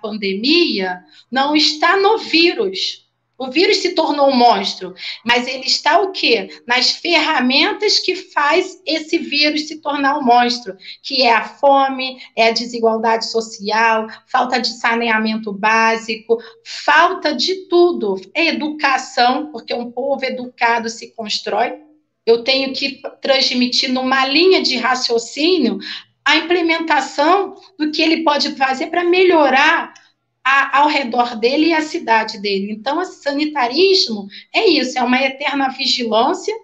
pandemia não está no vírus. O vírus se tornou um monstro, mas ele está o quê? Nas ferramentas que faz esse vírus se tornar um monstro, que é a fome, é a desigualdade social, falta de saneamento básico, falta de tudo. É educação, porque um povo educado se constrói. Eu tenho que transmitir numa linha de raciocínio a implementação do que ele pode fazer para melhorar ao redor dele e a cidade dele. Então, o sanitarismo é isso, é uma eterna vigilância,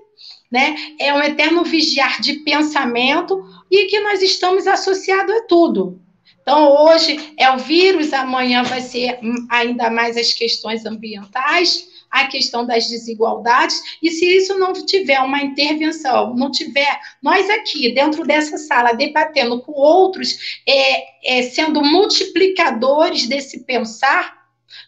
né? É um eterno vigiar de pensamento e que nós estamos associados a tudo. Então, hoje é o vírus, amanhã vai ser ainda mais as questões ambientais, a questão das desigualdades, e se isso não tiver uma intervenção, não tiver nós aqui, dentro dessa sala, debatendo com outros, sendo multiplicadores desse pensar,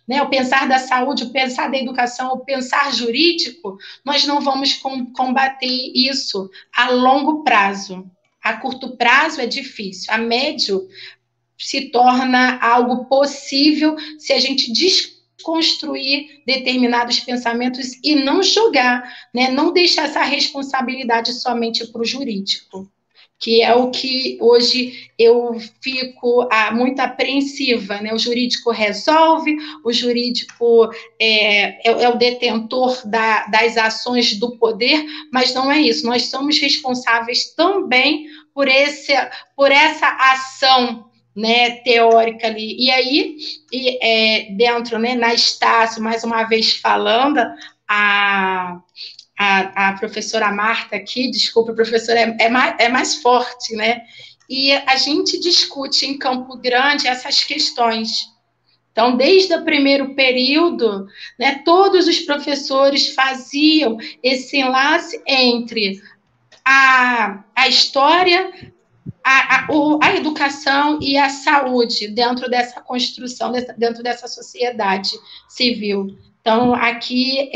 né, o pensar da saúde, o pensar da educação, o pensar jurídico, nós não vamos combater isso a longo prazo. A curto prazo é difícil, a médio se torna algo possível se a gente desconstruir determinados pensamentos e não jogar, né? Não deixar essa responsabilidade somente para o jurídico, que é o que hoje eu fico muito apreensiva, né? O jurídico resolve, o jurídico é o detentor das ações do poder, mas não é isso, nós somos responsáveis também por essa ação, né, teórica ali. E aí, dentro, né, na Estácio, mais uma vez falando, a professora Marta aqui, desculpa, a professora é mais forte, né? E a gente discute em Campo Grande essas questões. Então, desde o primeiro período, né, todos os professores faziam esse enlace entre a história, a educação e a saúde dentro dessa construção, dentro dessa sociedade civil. Então, aqui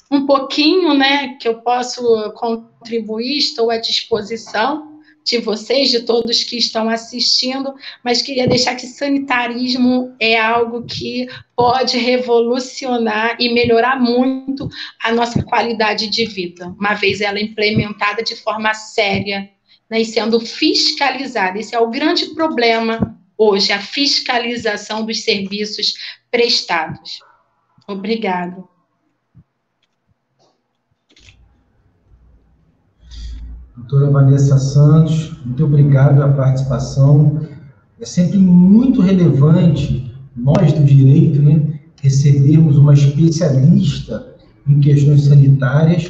um pouquinho, né, que eu posso contribuir, estou à disposição de vocês, de todos que estão assistindo, mas queria deixar que sanitarismo é algo que pode revolucionar e melhorar muito a nossa qualidade de vida, uma vez ela implementada de forma séria, né, e sendo fiscalizada. Esse é o grande problema hoje, a fiscalização dos serviços prestados. Obrigada. Doutora Vanessa Santos, muito obrigado pela participação. É sempre muito relevante, nós do direito, né, recebermos uma especialista em questões sanitárias,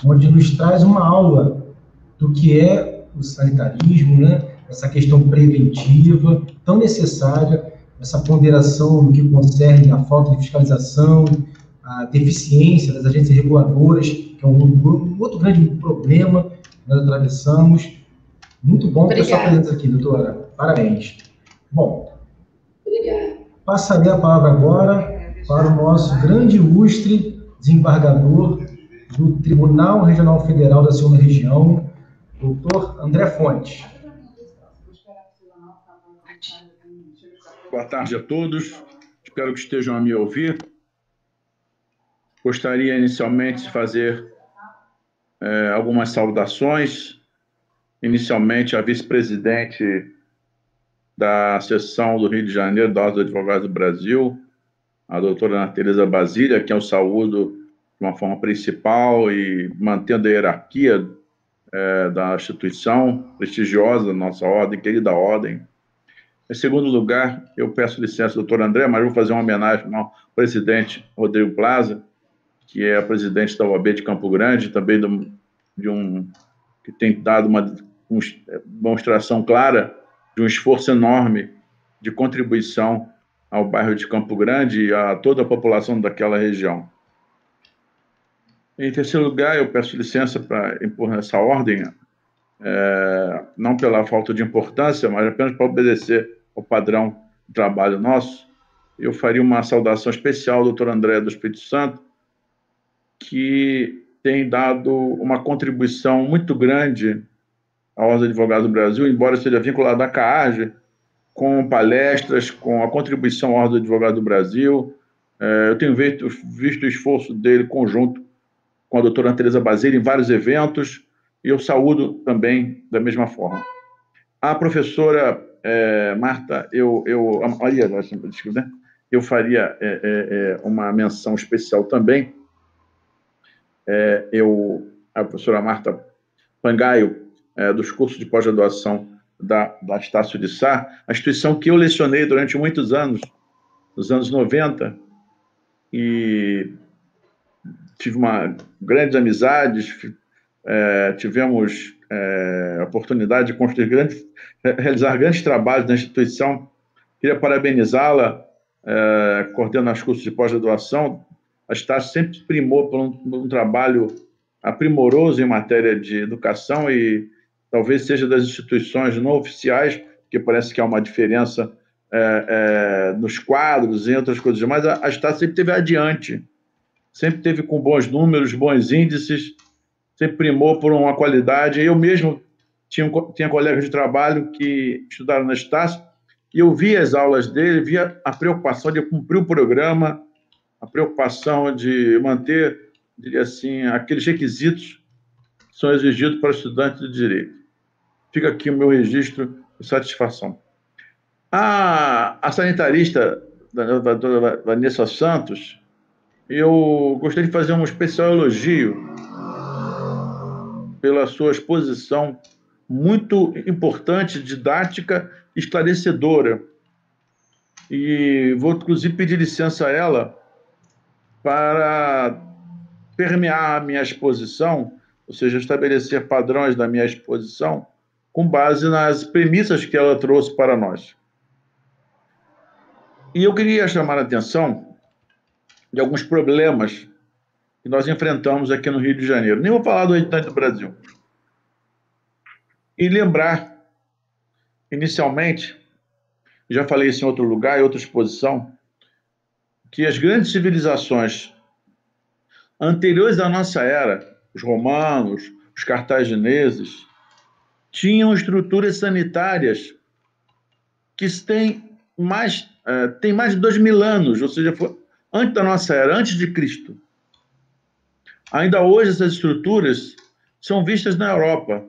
onde nos traz uma aula do que é o sanitarismo, né, essa questão preventiva, tão necessária, essa ponderação no que concerne a falta de fiscalização, a deficiência das agências reguladoras, que é um outro grande problema que nós atravessamos. Muito bom ter sua presença aqui, doutora. Parabéns. Bom, passarei a palavra agora para o nosso grande ilustre desembargador do Tribunal Regional Federal da Segunda Região, doutor André Fontes. Boa tarde a todos. Espero que estejam a me ouvir. Gostaria inicialmente de fazer algumas saudações. Inicialmente, a vice-presidente da seção do Rio de Janeiro da Ordem dos Advogados do Brasil, a doutora Ana Tereza Basília, que eu saúdo de uma forma principal e mantendo a hierarquia da instituição prestigiosa da nossa ordem, querida ordem. Em segundo lugar, eu peço licença, doutor André, mas vou fazer uma homenagem ao presidente Rodrigo Plaza, que é presidente da OAB de Campo Grande, também que tem dado uma demonstração clara de um esforço enorme de contribuição ao bairro de Campo Grande e a toda a população daquela região. Em terceiro lugar, eu peço licença para impor nessa ordem, não pela falta de importância, mas apenas para obedecer ao padrão de trabalho nosso. Eu faria uma saudação especial ao doutor André do Espírito Santo, que tem dado uma contribuição muito grande à Ordem dos Advogados do Brasil, embora seja vinculado à CAAGE, com palestras, com a contribuição à Ordem do Advogado do Brasil. Eu tenho visto o esforço dele conjunto com a doutora Teresa Basile em vários eventos, e eu saúdo também da mesma forma. A professora Marta, eu faria uma menção especial também. A professora Marta Pangaio, dos cursos de pós-graduação da Estácio de Sá, a instituição que eu lecionei durante muitos anos, nos anos 90, e tive grandes amizades, tivemos a oportunidade de realizar grandes trabalhos na instituição. Queria parabenizá-la, coordenando os cursos de pós-graduação. A Estácio sempre primou por um trabalho primoroso em matéria de educação e talvez seja das instituições não oficiais, porque parece que há uma diferença nos quadros e outras coisas, mas a Estácio sempre esteve adiante, sempre esteve com bons números, bons índices, sempre primou por uma qualidade. Eu mesmo tinha colegas de trabalho que estudaram na Estácio, e eu via as aulas dele, via a preocupação de cumprir o programa, a preocupação de manter, diria assim, aqueles requisitos que são exigidos para estudantes de direito. Fica aqui o meu registro de satisfação. A sanitarista, da doutora Vanessa Santos, eu gostaria de fazer um especial elogio pela sua exposição muito importante, didática, esclarecedora. E vou, inclusive, pedir licença a ela para permear a minha exposição, ou seja, estabelecer padrões da minha exposição com base nas premissas que ela trouxe para nós. E eu queria chamar a atenção de alguns problemas que nós enfrentamos aqui no Rio de Janeiro. Nem vou falar do restante do Brasil. E lembrar, inicialmente, já falei isso em outro lugar, em outra exposição, que as grandes civilizações anteriores à nossa era, os romanos, os cartagineses, tinham estruturas sanitárias que têm mais de 2000 anos, ou seja, foi antes da nossa era, antes de Cristo. Ainda hoje, essas estruturas são vistas na Europa.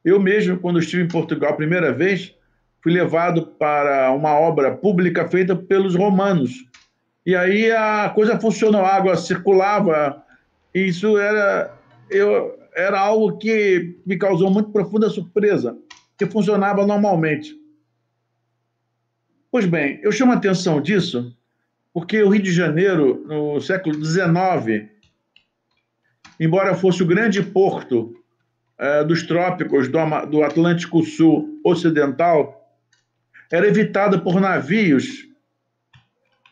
Eu mesmo, quando estive em Portugal a primeira vez, fui levado para uma obra pública feita pelos romanos. E aí a coisa funcionou, a água circulava, e isso era algo que me causou muito profunda surpresa, que funcionava normalmente. Pois bem, eu chamo a atenção disso porque o Rio de Janeiro, no século XIX, embora fosse o grande porto dos trópicos do Atlântico Sul Ocidental, era evitado por navios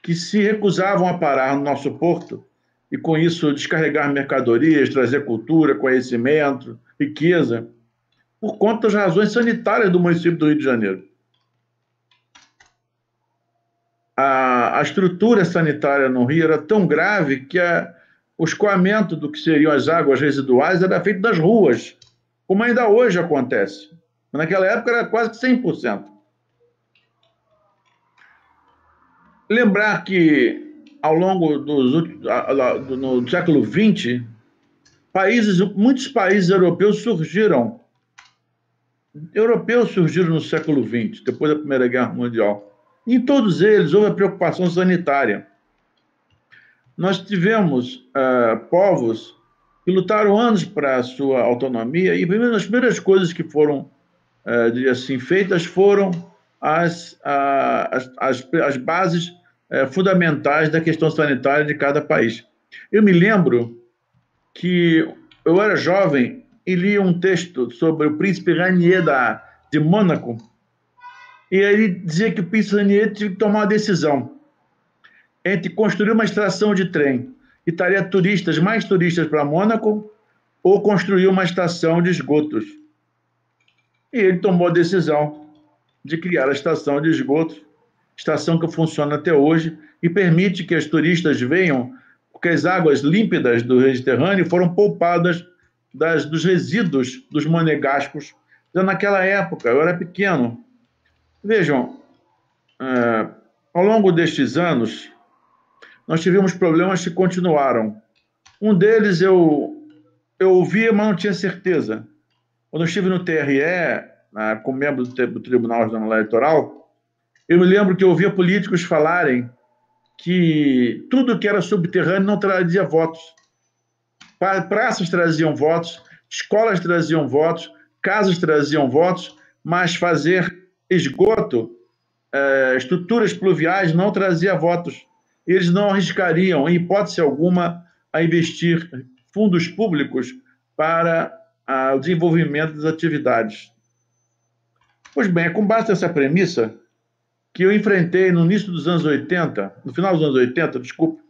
que se recusavam a parar no nosso porto e, com isso, descarregar mercadorias, trazer cultura, conhecimento, riqueza, por conta das razões sanitárias do município do Rio de Janeiro. A estrutura sanitária no Rio era tão grave que o escoamento do que seriam as águas residuais era feito das ruas, como ainda hoje acontece. Naquela época era quase que 100%. Lembrar que, ao longo do século XX, muitos países europeus surgiram no século XX, depois da Primeira Guerra Mundial. Em todos eles houve a preocupação sanitária. Nós tivemos povos que lutaram anos para a sua autonomia, e as primeiras coisas que foram, diria assim, feitas foram as bases fundamentais da questão sanitária de cada país. Eu me lembro que eu era jovem e li um texto sobre o príncipe Rainier de Mônaco, e ele dizia que o príncipe Rainier tinha que tomar uma decisão entre construir uma estação de trem que traria mais turistas para Mônaco, ou construir uma estação de esgotos. E ele tomou a decisão de criar a estação de esgotos, estação que funciona até hoje e permite que os turistas venham, porque as águas límpidas do Mediterrâneo foram poupadas dos resíduos dos monegascos. Então, naquela época, eu era pequeno. Vejam, ao longo destes anos, nós tivemos problemas que continuaram. Um deles eu ouvia, mas não tinha certeza. Quando eu estive no TRE, como membro do Tribunal Regional Eleitoral, eu me lembro que eu ouvia políticos falarem que tudo que era subterrâneo não trazia votos. Praças traziam votos, escolas traziam votos, casas traziam votos, mas fazer esgoto, estruturas pluviais não trazia votos. Eles não arriscariam, em hipótese alguma, a investir fundos públicos para o desenvolvimento das atividades. Pois bem, é com base nessa premissa que eu enfrentei no início dos anos 80, no final dos anos 80, desculpe,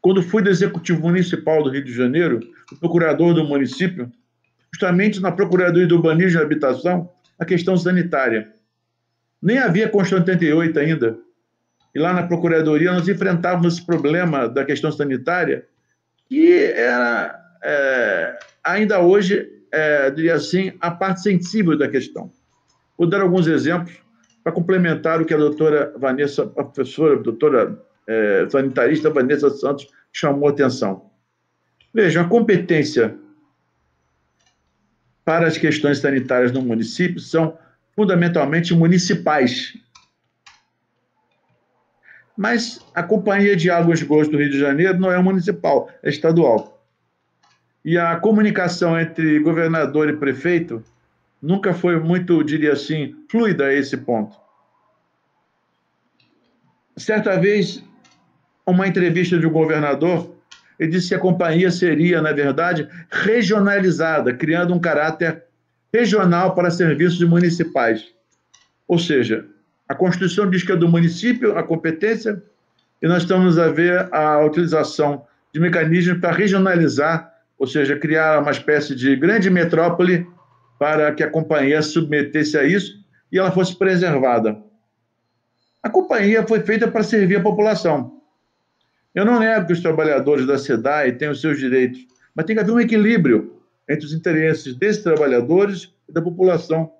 quando fui do Executivo Municipal do Rio de Janeiro, o procurador do município, justamente na Procuradoria do Urbanismo e Habitação, a questão sanitária. Nem havia Constituição 88 ainda. E lá na Procuradoria nós enfrentávamos esse problema da questão sanitária, que era, ainda hoje, diria assim, a parte sensível da questão. Vou dar alguns exemplos para complementar o que a doutora Vanessa, a professora, a doutora sanitarista Vanessa Santos chamou a atenção. Vejam, a competência para as questões sanitárias no município são fundamentalmente municipais. Mas a Companhia de Águas e Esgotos do Rio de Janeiro não é municipal, é estadual. E a comunicação entre governador e prefeito nunca foi muito, diria assim, fluida a esse ponto. Certa vez, uma entrevista de um governador, ele disse que a companhia seria, na verdade, regionalizada, criando um caráter regional para serviços municipais. Ou seja, a Constituição diz que é do município a competência, e nós estamos a ver a utilização de mecanismos para regionalizar, ou seja, criar uma espécie de grande metrópole para que a companhia se submetesse a isso e ela fosse preservada. A companhia foi feita para servir a população. Eu não nego que os trabalhadores da SEDAI têm os seus direitos, mas tem que haver um equilíbrio entre os interesses desses trabalhadores e da população,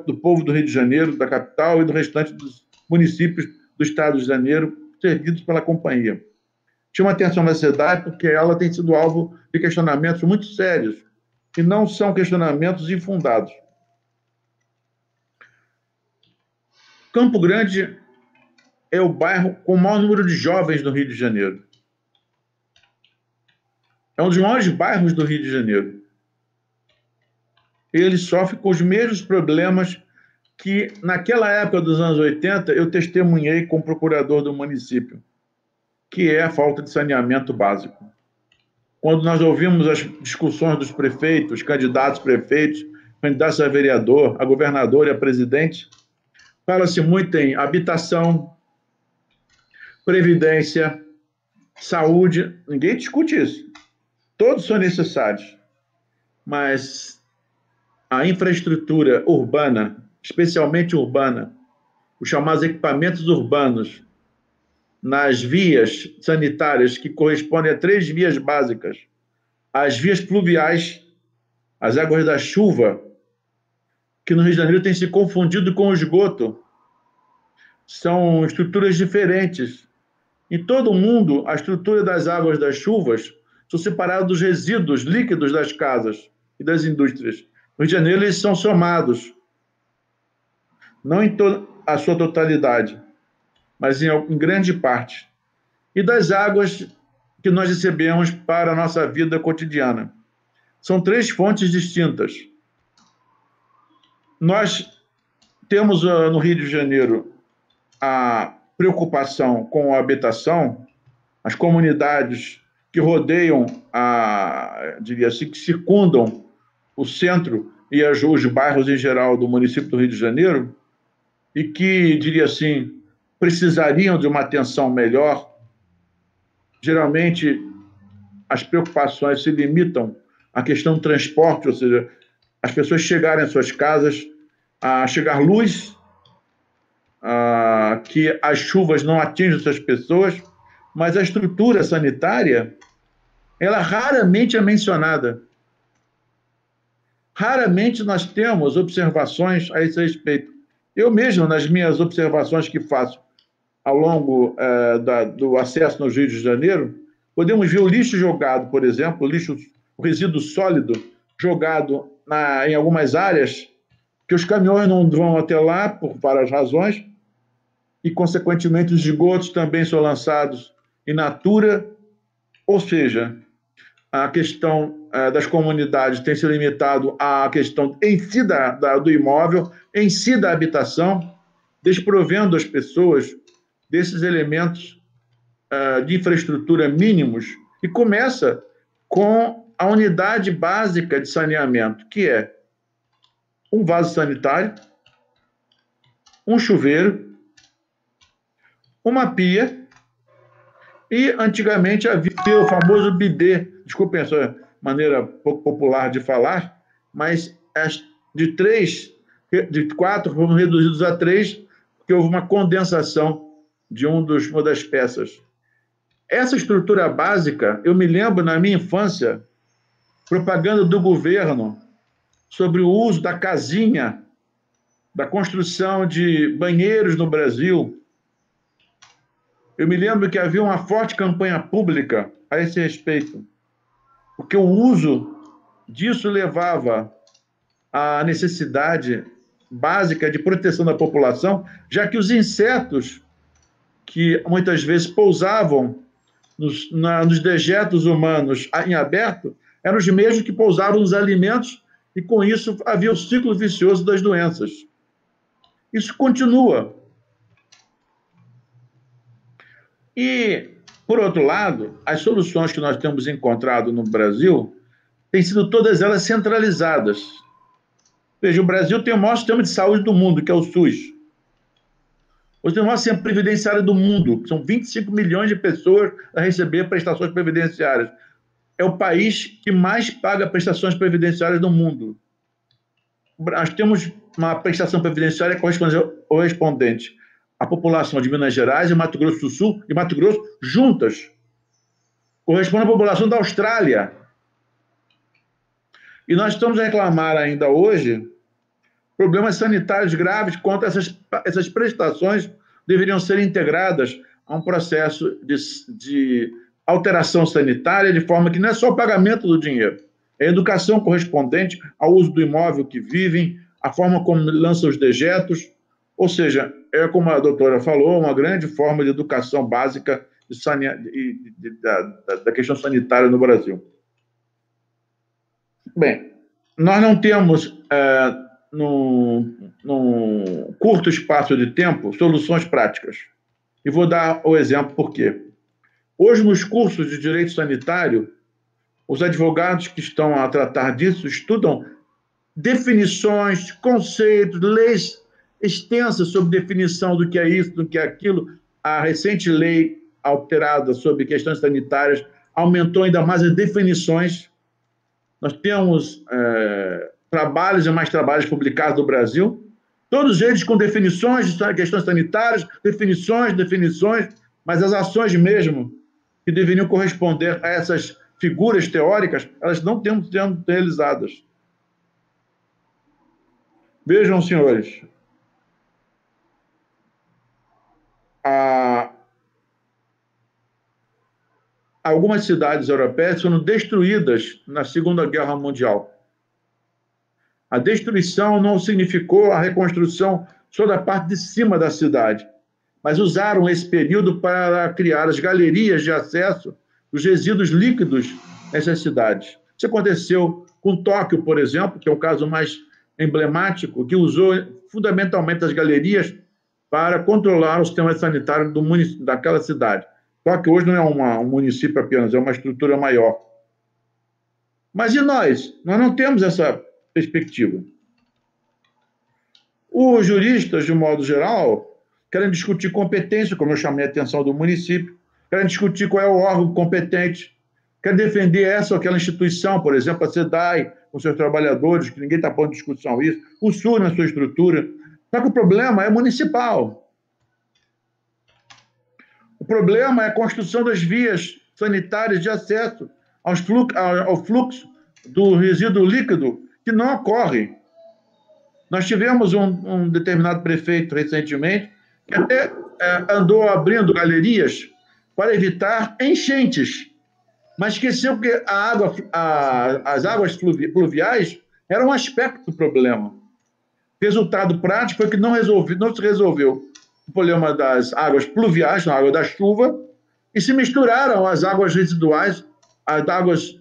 do povo do Rio de Janeiro, da capital e do restante dos municípios do estado de Janeiro, servidos pela companhia. Chama atenção da SEDAI porque ela tem sido alvo de questionamentos muito sérios, e não são questionamentos infundados. Campo Grande é o bairro com o maior número de jovens do Rio de Janeiro. É um dos maiores bairros do Rio de Janeiro. Ele sofre com os mesmos problemas que, naquela época dos anos 80, eu testemunhei com o procurador do município, que é a falta de saneamento básico. Quando nós ouvimos as discussões dos prefeitos, candidatos prefeitos, candidatos a vereador, a governador e a presidente, fala-se muito em habitação, previdência, saúde. Ninguém discute isso. Todos são necessários. Mas a infraestrutura urbana, especialmente urbana, os chamados equipamentos urbanos, nas vias sanitárias, que correspondem a 3 vias básicas, as vias pluviais, as águas da chuva, que no Rio de Janeiro tem se confundido com o esgoto. São estruturas diferentes. Em todo o mundo, a estrutura das águas das chuvas são separadas dos resíduos líquidos das casas e das indústrias. No Rio de Janeiro, eles são somados, não em a sua totalidade, mas em grande parte. E das águas que nós recebemos para a nossa vida cotidiana. São 3 fontes distintas. Nós temos no Rio de Janeiro a preocupação com a habitação, as comunidades que rodeiam, diria assim, que circundam o centro e os bairros em geral do município do Rio de Janeiro, e que, diria assim, precisariam de uma atenção melhor. Geralmente, as preocupações se limitam à questão do transporte, ou seja, as pessoas chegarem às suas casas, a chegar luz, que as chuvas não atinjam essas pessoas, mas a estrutura sanitária, ela raramente é mencionada. Raramente nós temos observações a esse respeito. Eu mesmo, nas minhas observações que faço ao longo do acesso no Rio de Janeiro, podemos ver o lixo jogado, por exemplo, o resíduo sólido jogado em algumas áreas, que os caminhões não vão até lá por várias razões, e, consequentemente, os esgotos também são lançados in natura, ou seja, a questão das comunidades tem se limitado à questão em si do imóvel, em si da habitação, desprovendo as pessoas desses elementos de infraestrutura mínimos, e começa com a unidade básica de saneamento, que é um vaso sanitário, um chuveiro, uma pia, e antigamente havia o famoso bidê, desculpem essa maneira pouco popular de falar, mas de 4 foram reduzidos a 3, porque houve uma condensação de uma das peças. Essa estrutura básica, eu me lembro na minha infância, propaganda do governo sobre o uso da casinha, da construção de banheiros no Brasil. Eu me lembro que havia uma forte campanha pública a esse respeito, porque o uso disso levava à necessidade básica de proteção da população, já que os insetos que muitas vezes pousavam nos dejetos humanos em aberto eram os mesmos que pousavam nos alimentos, e com isso havia o ciclo vicioso das doenças. Isso continua. E, por outro lado, as soluções que nós temos encontrado no Brasil têm sido todas elas centralizadas. Veja, o Brasil tem o maior sistema de saúde do mundo, que é o SUS. O maior sistema previdenciário do mundo, são 25 milhões de pessoas a receber prestações previdenciárias. É o país que mais paga prestações previdenciárias do mundo. Nós temos uma prestação previdenciária correspondente à população de Minas Gerais e Mato Grosso do Sul e Mato Grosso juntas. Corresponde à população da Austrália. E nós estamos a reclamar ainda hoje problemas sanitários graves quanto essas prestações deveriam ser integradas a um processo de alteração sanitária, de forma que não é só o pagamento do dinheiro, é a educação correspondente ao uso do imóvel que vivem, a forma como lançam os dejetos, ou seja, é como a doutora falou, uma grande forma de educação básica da questão sanitária no Brasil. Bem, nós não temos, num curto espaço de tempo, soluções práticas. E vou dar o exemplo por quê. Hoje, nos cursos de direito sanitário, os advogados que estão a tratar disso estudam definições, conceitos, leis extensas sobre definição do que é isso, do que é aquilo. A recente lei alterada sobre questões sanitárias aumentou ainda mais as definições. Nós temos trabalhos e mais trabalhos publicados no Brasil, todos eles com definições de questões sanitárias, definições, mas as ações mesmo que deveriam corresponder a essas figuras teóricas, elas não estão sendo realizadas. Vejam, senhores, algumas cidades europeias foram destruídas na Segunda Guerra Mundial. A destruição não significou a reconstrução só da parte de cima da cidade, mas usaram esse período para criar as galerias de acesso dos resíduos líquidos nessas cidades. Isso aconteceu com Tóquio, por exemplo, que é o caso mais emblemático, que usou fundamentalmente as galerias para controlar o sistema sanitário daquela cidade. Tóquio hoje não é um município apenas, é uma estrutura maior. Mas e nós? Nós não temos essa perspectiva. Os juristas, de modo geral, querem discutir competência, como eu chamei a atenção do município, querem discutir qual é o órgão competente, querem defender essa ou aquela instituição, por exemplo, a SEDAI, com seus trabalhadores, que ninguém está pondo em discussão isso, o SUS na sua estrutura. Só que o problema é municipal. O problema é a construção das vias sanitárias de acesso ao fluxo do resíduo líquido, que não ocorre. Nós tivemos um determinado prefeito recentemente que até andou abrindo galerias para evitar enchentes, mas esqueceu que as águas pluviais eram um aspecto do problema. Resultado prático foi que não se resolveu o problema das águas pluviais, a água da chuva, e se misturaram as águas residuais, as águas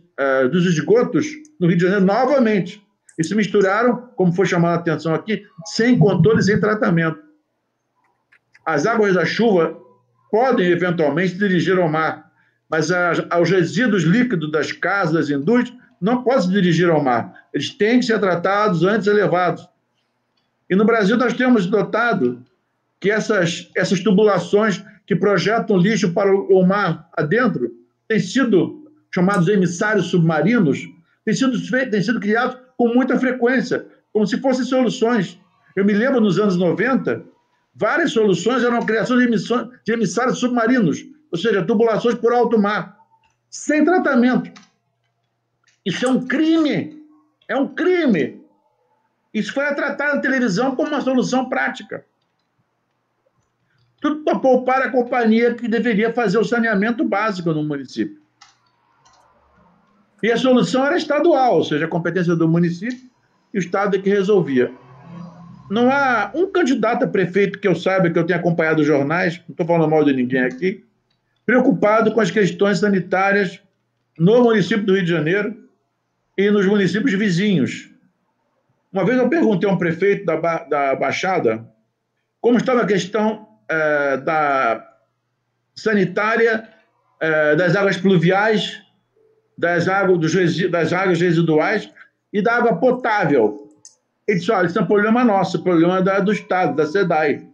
dos esgotos no Rio de Janeiro novamente. E se misturaram, como foi chamada a atenção aqui, sem controle, sem tratamento. As águas da chuva podem, eventualmente, se dirigir ao mar, mas os resíduos líquidos das casas, das indústrias, não podem se dirigir ao mar. Eles têm que ser tratados antes elevados. E no Brasil nós temos notado que essas tubulações que projetam lixo para o mar adentro têm sido chamados emissários submarinos, têm sido criados com muita frequência, como se fossem soluções. Eu me lembro, nos anos 90, várias soluções eram a criação de emissários submarinos, ou seja, tubulações por alto mar, sem tratamento. Isso é um crime. É um crime. Isso foi tratado na televisão como uma solução prática. Tudo para poupar a companhia que deveria fazer o saneamento básico no município. E a solução era estadual, ou seja, a competência do município e o Estado é que resolvia. Não há um candidato a prefeito que eu saiba, que eu tenha acompanhado os jornais, não estou falando mal de ninguém aqui, preocupado com as questões sanitárias no município do Rio de Janeiro e nos municípios vizinhos. Uma vez eu perguntei a um prefeito da Baixada como estava a questão da sanitária, das águas pluviais, das águas residuais e da água potável. Ele disse, olha, isso é um problema nosso, problema do Estado, da SEDAI.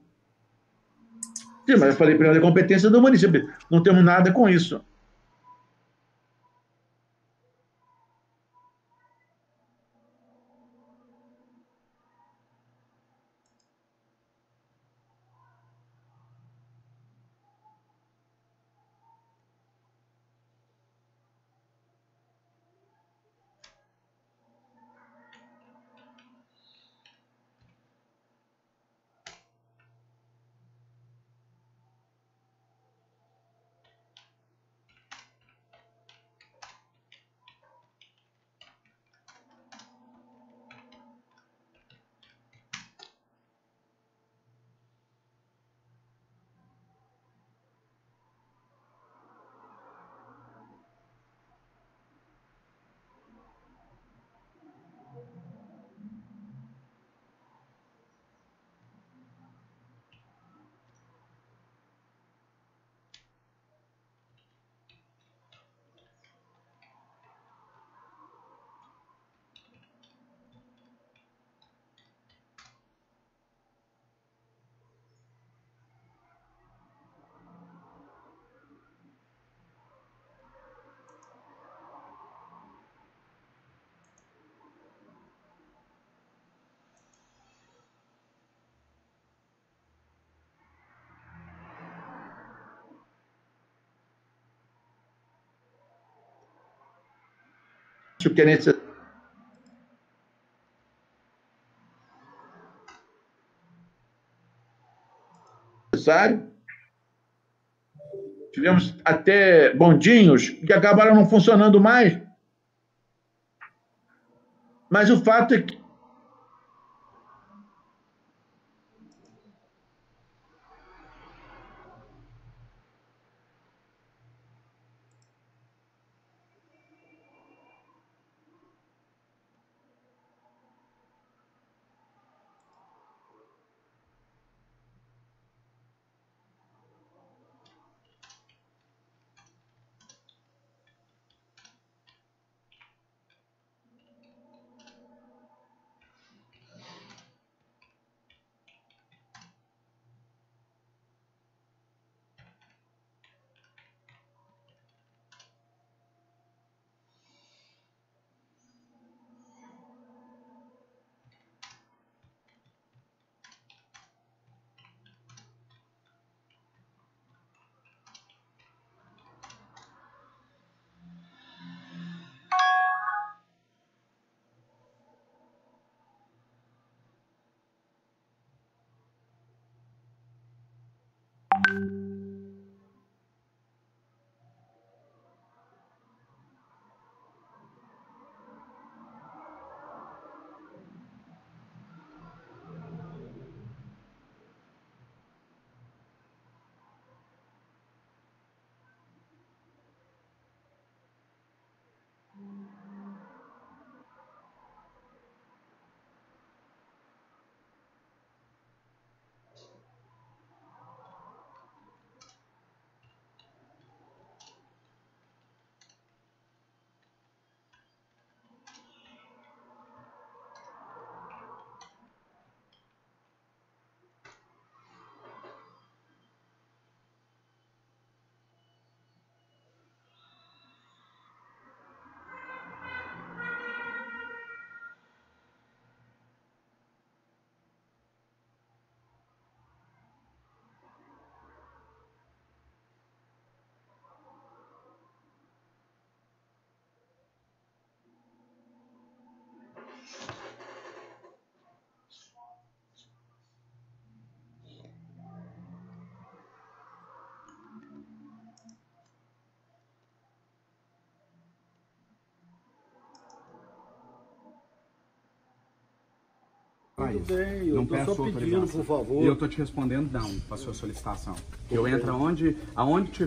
Sim, mas eu falei, primeiro, é competência do município. Não temos nada com isso. Acho que é necessário. Tivemos até bondinhos que acabaram não funcionando mais. Mas o fato é que Tudo bem, não eu tô peço só pedindo, autorização. por favor. E eu tô te respondendo não, para sua solicitação. Eu entro aonde tiver